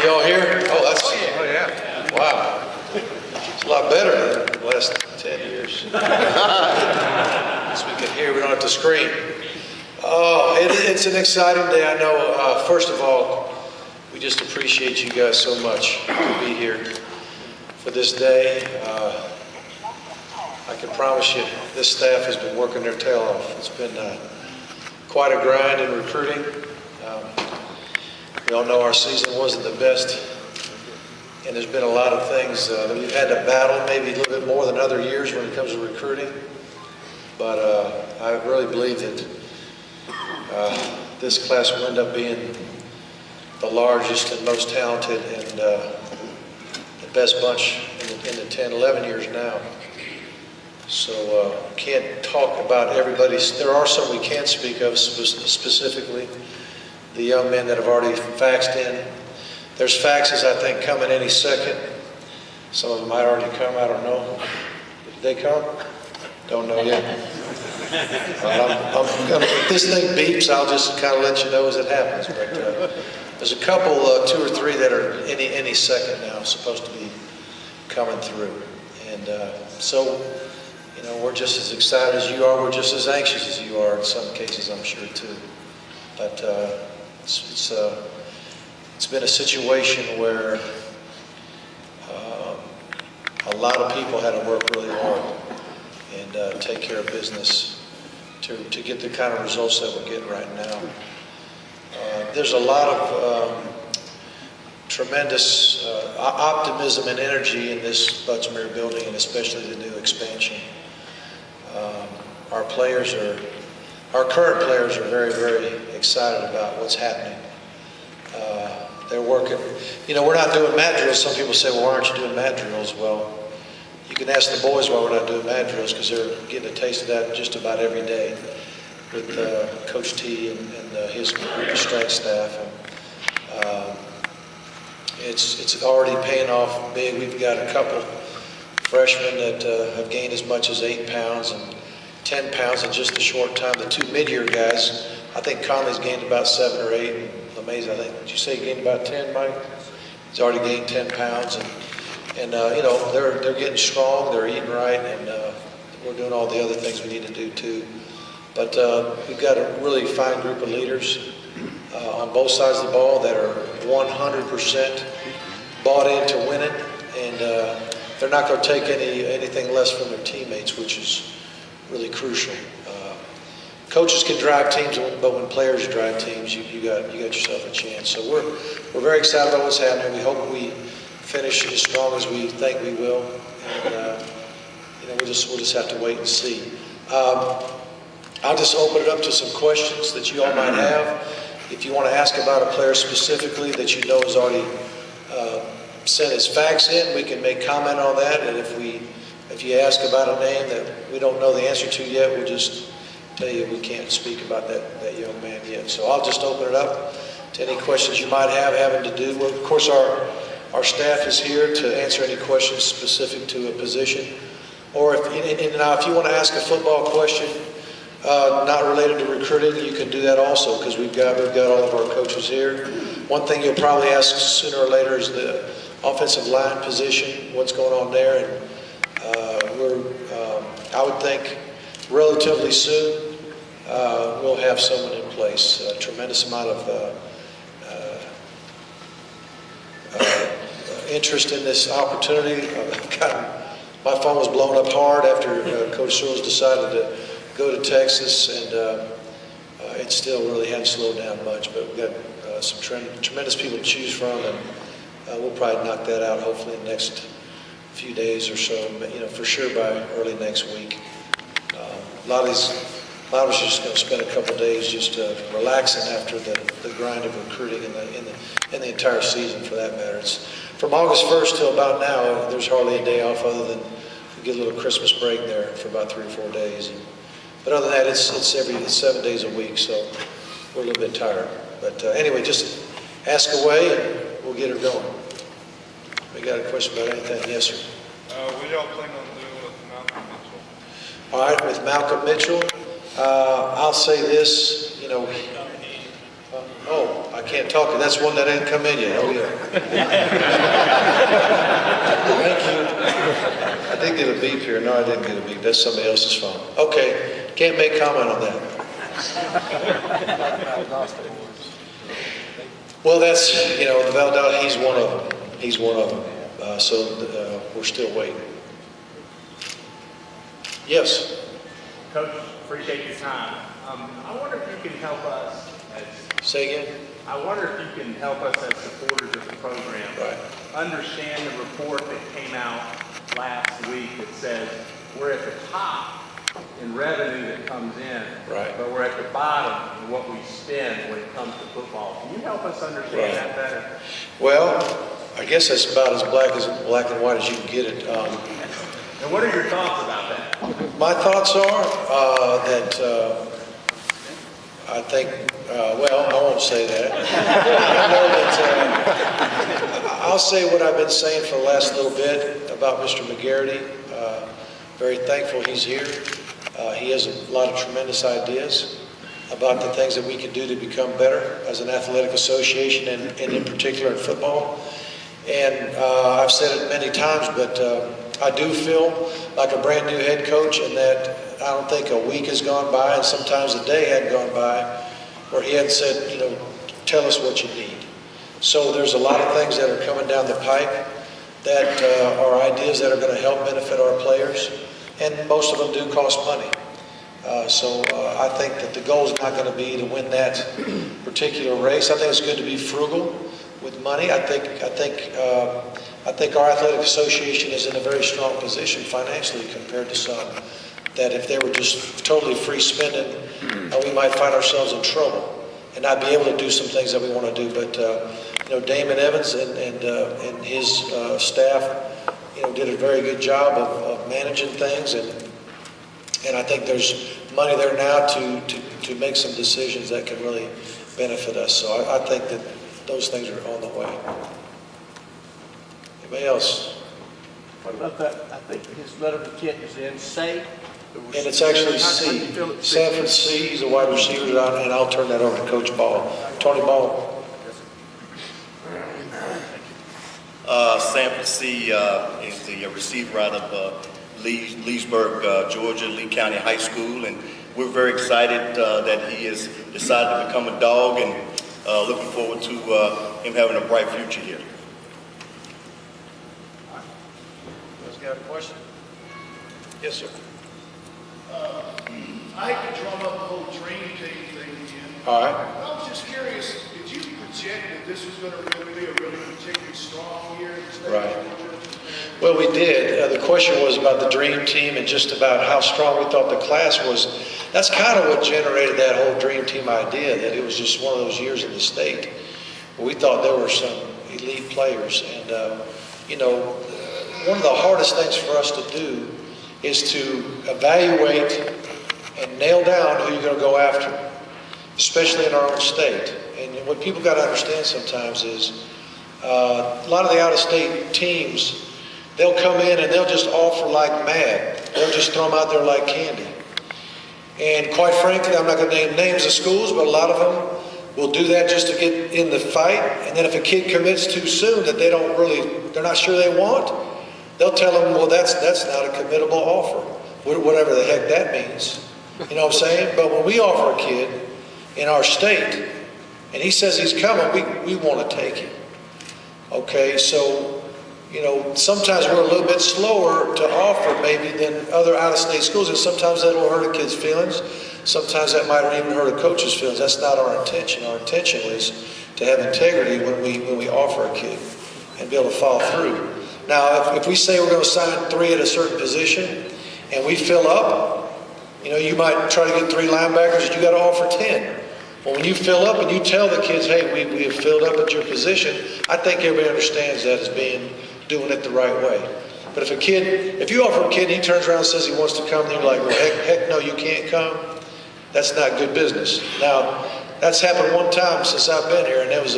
Y'all here? Oh, that's, Oh, yeah. wow. It's a lot better than the last 10 years. So we can hear, we don't have to scream. Oh, it's an exciting day. I know, first of all, we just appreciate you guys so much to be here for this day. I can promise you, this staff has been working their tail off. It's been quite a grind in recruiting. We all know our season wasn't the best, and there's been a lot of things that we've had to battle, maybe a little bit more than other years when it comes to recruiting. But I really believe that this class will end up being the largest and most talented and the best bunch in the 10, 11 years now. So can't talk about everybody's. There are some we can't speak of specifically. The young men that have already faxed in. There's faxes, I think, coming any second. Some of them might already come, I don't know. Did they come? Don't know yet. If this thing beeps, I'll just kind of let you know as it happens. But there's a couple, 2 or 3 that are any second now supposed to be coming through. And so, you know, we're just as excited as you are. We're just as anxious as you are in some cases, I'm sure, too. But it's been a situation where a lot of people had to work really hard and take care of business to get the kind of results that we're getting right now. There's a lot of tremendous optimism and energy in this Butts-Mehre building, and especially the new expansion. Our current players are very, very excited about what's happening. They're working. You know, we're not doing mat drills. Some people say, well, why aren't you doing mat drills? Well, you can ask the boys why we're not doing mat drills, because they're getting a taste of that just about every day with Coach T and his group of strength staff. And, it's already paying off big. We've got a couple freshmen that have gained as much as 8 pounds and 10 pounds in just a short time. The 2 mid-year guys, I think Conley's gained about 7 or 8. And LeMay's, I think, did you say he gained about 10, Mike? He's already gained 10 pounds. And you know, they're getting strong, they're eating right, and we're doing all the other things we need to do too. But we've got a really fine group of leaders on both sides of the ball that are 100% bought into winning, and they're not going to take anything less from their teammates, which is really crucial. Coaches can drive teams, but when players drive teams, you got yourself a chance. So we're very excited about what's happening. We hope we finish as strong as we think we will, and you know, we'll just have to wait and see. I'll just open it up to some questions that you all might have. If you want to ask about a player specifically that you know has already sent his fax in, we can make comment on that. And if you ask about a name that we don't know the answer to yet, we'll just tell you we can't speak about that young man yet. So I'll just open it up to any questions you might have having to do. Well, of course, our staff is here to answer any questions specific to a position. Or if you want to ask a football question not related to recruiting, you can do that also, because we've got all of our coaches here. One thing you'll probably ask sooner or later is the offensive line position, what's going on there. And I would think relatively soon we'll have someone in place. A tremendous amount of interest in this opportunity. My phone was blown up hard after Coach Searles decided to go to Texas, and it still really hadn't slowed down much. But we've got some tremendous people to choose from, and we'll probably knock that out hopefully in the next few days or so. You know, for sure by early next week. A lot of us are just going to spend a couple of days just relaxing after the grind of recruiting and the entire season, for that matter. It's from August 1st till about now. There's hardly a day off other than we get a little Christmas break there for about 3 or 4 days. But other than that, it's 7 days a week, so we're a little bit tired. But anyway, just ask away and we'll get her going. We got a question about anything? Yes, sir. What y'all plan on doing with Malcolm Mitchell? All right, with Malcolm Mitchell, I'll say this, you know. I can't talk. That's one that didn't come in yet. Oh, yeah. Thank you. I did get a beep here. No, I didn't get a beep. That's somebody else's phone. Okay. Can't make comment on that. Well, that's, the Valdosta, he's one of them. He's one of them. So we're still waiting. Yes? Coach, appreciate your time. I wonder if you can help us Say again? I wonder if you can help us as supporters of the program understand the report that came out last week that says we're at the top in revenue that comes in, but we're at the bottom in what we spend when it comes to football. Can you help us understand that better? Well, I guess that's about as black and white as you can get it. And what are your thoughts about that? My thoughts are that I think, well, I won't say that. I know that I'll say what I've been saying for the last little bit about Mr. McGarity. Very thankful he's here. He has a lot of tremendous ideas about the things that we can do to become better as an athletic association and in particular in football. And I've said it many times, but I do feel like a brand new head coach, and that I don't think a week has gone by, and sometimes a day hadn't gone by, where he hadn't said, tell us what you need. So there's a lot of things that are coming down the pipe that are ideas that are going to help benefit our players, and most of them do cost money. So I think that the goal is not going to be to win that particular race. I think it's good to be frugal with money. I think our athletic association is in a very strong position financially compared to some. That if they were just totally free spending, we might find ourselves in trouble and not be able to do some things that we want to do. But Damon Evans and his staff, did a very good job of managing things, and I think there's money there now to make some decisions that can really benefit us. So I think that those things are on the way. Anybody else? What about that? I think his letter of intent is in C. And it's actually C. Sanford C. He's a wide receiver, and I'll turn that over to Coach Ball. Tony Ball. Sanford C. is the receiver out of Leesburg, Georgia, Lee County High School, and we're very excited that he has decided to become a dog, and looking forward to him having a bright future here. Let's get a question. Yes, sir. I hate to drum up the whole dream team thing again. All right. I was just curious, did you project that this was going to really be a really particularly strong year in the state of Georgia? Well, we did. The question was about the dream team and just about how strong we thought the class was. That's kind of what generated that whole dream team idea, that it was just one of those years in the state where we thought there were some elite players. And, one of the hardest things for us to do is to evaluate and nail down who you're going to go after, especially in our own state. And what people got to understand sometimes is a lot of the out-of-state teams, they'll come in and they'll just offer like mad. They'll just throw them out there like candy. And quite frankly, I'm not going to name names of schools, but a lot of them will do that just to get in the fight. And then if a kid commits too soon that they're not sure they want, they'll tell them, well, that's not a committable offer, whatever the heck that means. You know what I'm saying? But when we offer a kid in our state, and he says he's coming, we want to take him. Okay, so, sometimes we're a little bit slower to offer maybe than other out-of-state schools, and sometimes that'll hurt a kid's feelings. Sometimes that might even hurt a coach's feelings. That's not our intention. Our intention is to have integrity when we offer a kid and be able to follow through. Now, if we say we're going to sign 3 at a certain position and we fill up, you might try to get 3 linebackers and you got to offer 10. Well, when you fill up and you tell the kids, hey, we have filled up at your position, I think everybody understands that as doing it the right way. But if you offer a kid and he turns around and says he wants to come, and you're like, well, heck no, you can't come, that's not good business. Now, that's happened one time since I've been here, and it was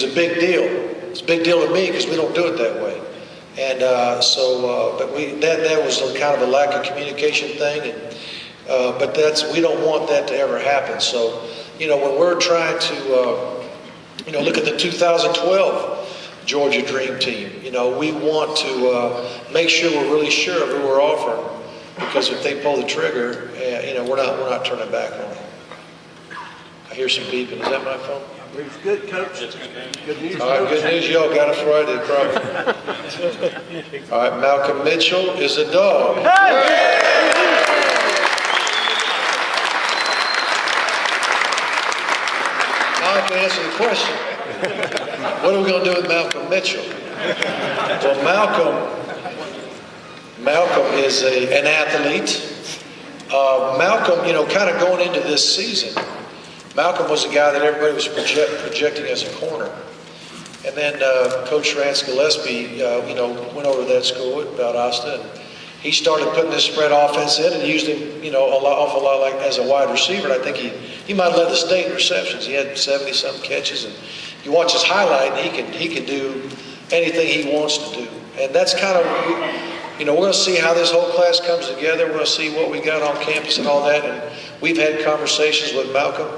a big deal. It's a big deal to me because we don't do it that way. And but that was kind of a lack of communication thing. And, but we don't want that to ever happen. So, you know, when we're trying to, you know, look at the 2012 Georgia Dream Team, you know, we want to make sure we're really sure of who we're offering, because if they pull the trigger, you know, we're not turning back on it. I hear some beeping. Is that my phone? It was good, Coach. Good news. All right, good news. Y'all got it Friday, probably. All right, Malcolm Mitchell is a dog. Now I can answer the question. What are we going to do with Malcolm Mitchell? Well, Malcolm is an athlete. Malcolm, you know, kind of going into this season, Malcolm was a guy that everybody was projecting as a corner. And then Coach Rance Gillespie, you know, went over to that school at Valdosta, and he started putting this spread offense in and used him, you know, awful lot like as a wide receiver. And I think he might have led the state in receptions. He had 70-some catches, and you watch his highlight, and he can do anything he wants to do. And that's kind of, you know, we're going to see how this whole class comes together. We're going to see what we got on campus and all that. And we've had conversations with Malcolm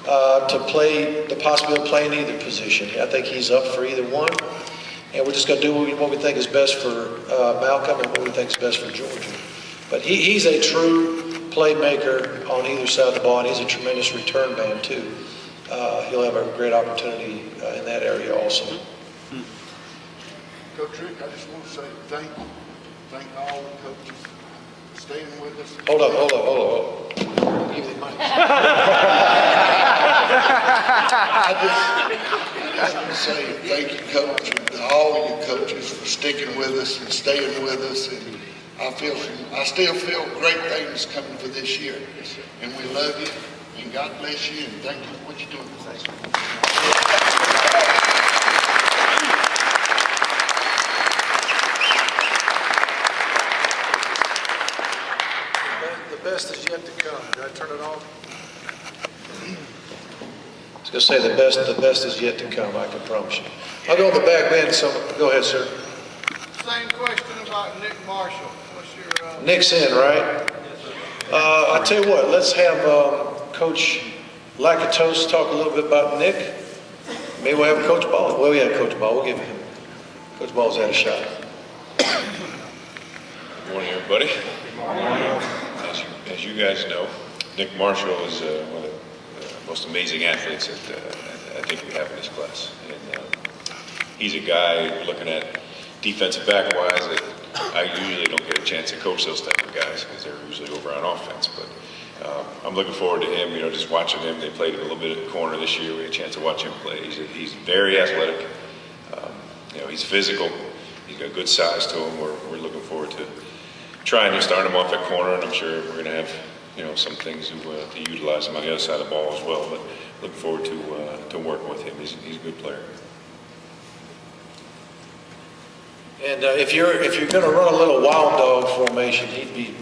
to play, the possibility of playing either position. I think he's up for either one. And we're just going to do what we think is best for Malcolm and what we think is best for Georgia. But he's a true playmaker on either side of the ball, and he's a tremendous return man too. He'll have a great opportunity in that area also. Coach Rick, I just want to say thank you. Thank all the coaches for staying with us. Hold up. Give me the mic. I just want to say thank you, Coach, and all of you coaches for sticking with us and staying with us. And I still feel great things coming for this year. And we love you, and God bless you, and thank you for what you're doing for us. The best is yet to come. Did I turn it off? I was going to say the best is yet to come, I can promise you. I'll go in the back bench, so go ahead, sir. Same question about Nick Marshall. What's your... Nick's in, right? I tell you what, let's have Coach Lakatos talk a little bit about Nick. Maybe we'll have Coach Ball. Well, we have Coach Ball. We'll give him. Coach Ball's had a shot. Good morning, everybody. As you guys know, Nick Marshall is one of the most amazing athletes that I think we have in this class. And he's a guy, looking at defensive back-wise, that I usually don't get a chance to coach those type of guys because they're usually over on offense. But I'm looking forward to him, you know, just watching him. They played him a little bit at the corner this year. We had a chance to watch him play. He's very athletic. You know, he's physical. He's got good size to him. We're looking forward to trying to start him off at corner, and I'm sure we're going to have, you know, some things to utilize him on the other side of the ball as well. But looking forward to working with him. He's a good player. And if you're going to run a little wild dog formation, he'd be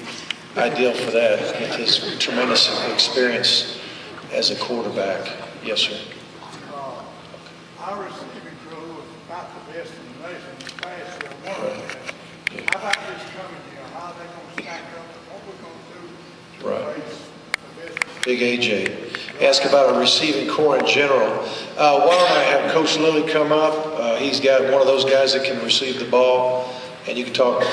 ideal for that. With his tremendous experience as a quarterback. Yes, sir. Our receiving crew was about the best in the nation this past year. How about this coming year? How are they going to stack up? What we're going to do to replace the best? Big AJ. Ask about a receiving core in general. Why don't I have Coach Lilly come up? He's got one of those guys that can receive the ball, and you can talk